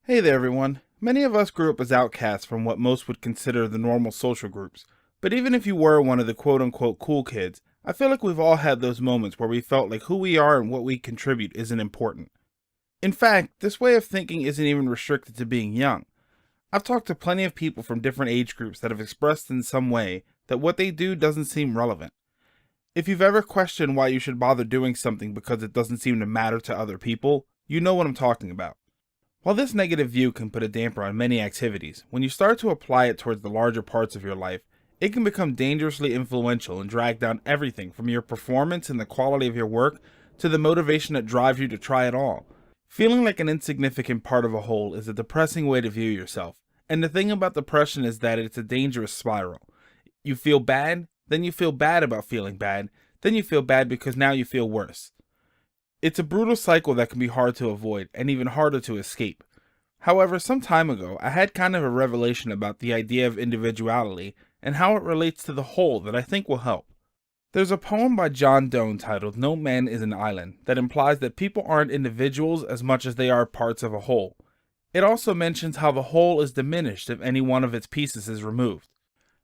Hey there, everyone. Many of us grew up as outcasts from what most would consider the normal social groups. But even if you were one of the quote unquote cool kids, I feel like we've all had those moments where we felt like who we are and what we contribute isn't important. In fact, this way of thinking isn't even restricted to being young. I've talked to plenty of people from different age groups that have expressed in some way that what they do doesn't seem relevant. If you've ever questioned why you should bother doing something because it doesn't seem to matter to other people, you know what I'm talking about. While this negative view can put a damper on many activities, when you start to apply it towards the larger parts of your life, it can become dangerously influential and drag down everything from your performance and the quality of your work to the motivation that drives you to try it all. Feeling like an insignificant part of a whole is a depressing way to view yourself, and the thing about depression is that it's a dangerous spiral. You feel bad, then you feel bad about feeling bad, then you feel bad because now you feel worse. It's a brutal cycle that can be hard to avoid and even harder to escape. However, some time ago, I had kind of a revelation about the idea of individuality and how it relates to the whole that I think will help. There's a poem by John Donne titled "No Man is an Island" that implies that people aren't individuals as much as they are parts of a whole. It also mentions how the whole is diminished if any one of its pieces is removed.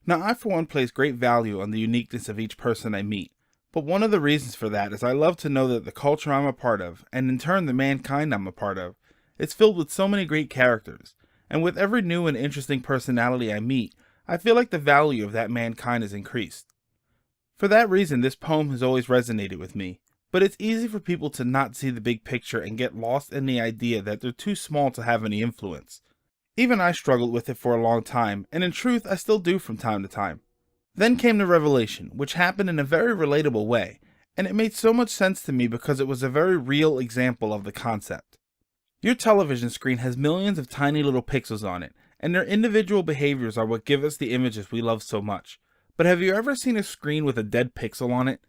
Now, I for one place great value on the uniqueness of each person I meet. But one of the reasons for that is I love to know that the culture I'm a part of, and in turn the mankind I'm a part of, is filled with so many great characters, and with every new and interesting personality I meet, I feel like the value of that mankind is increased. For that reason, this poem has always resonated with me, but it's easy for people to not see the big picture and get lost in the idea that they're too small to have any influence. Even I struggled with it for a long time, and in truth I still do from time to time. Then came the revelation, which happened in a very relatable way, and it made so much sense to me because it was a very real example of the concept. Your television screen has millions of tiny little pixels on it, and their individual behaviors are what give us the images we love so much. But have you ever seen a screen with a dead pixel on it?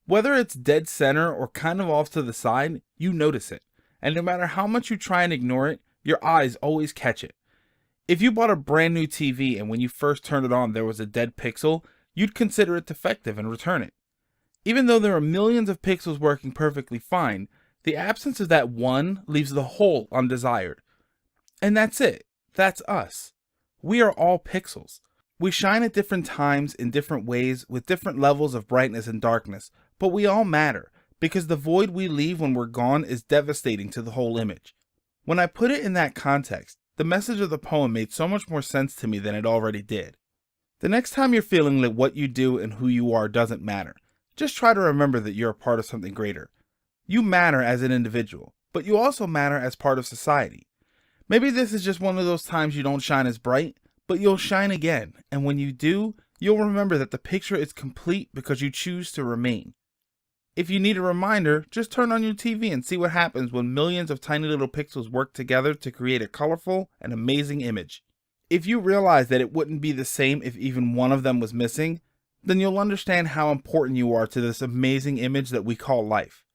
Whether it's dead center or kind of off to the side, you notice it, and no matter how much you try and ignore it, your eyes always catch it. If you bought a brand new TV and when you first turned it on there was a dead pixel, you'd consider it defective and return it. Even though there are millions of pixels working perfectly fine, the absence of that one leaves the whole undesired. And that's it. That's us. We are all pixels. We shine at different times in different ways with different levels of brightness and darkness, but we all matter because the void we leave when we're gone is devastating to the whole image. When I put it in that context, the message of the poem made so much more sense to me than it already did. The next time you're feeling that what you do and who you are doesn't matter, just try to remember that you're a part of something greater. You matter as an individual, but you also matter as part of society. Maybe this is just one of those times you don't shine as bright, but you'll shine again, and when you do, you'll remember that the picture is complete because you choose to remain. If you need a reminder, just turn on your TV and see what happens when millions of tiny little pixels work together to create a colorful and amazing image. If you realize that it wouldn't be the same if even one of them was missing, then you'll understand how important you are to this amazing image that we call life.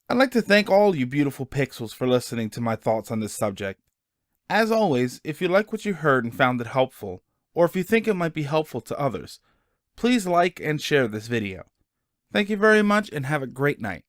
I'd like to thank all you beautiful pixels for listening to my thoughts on this subject. As always, if you like what you heard and found it helpful, or if you think it might be helpful to others, please like and share this video. Thank you very much and have a great night.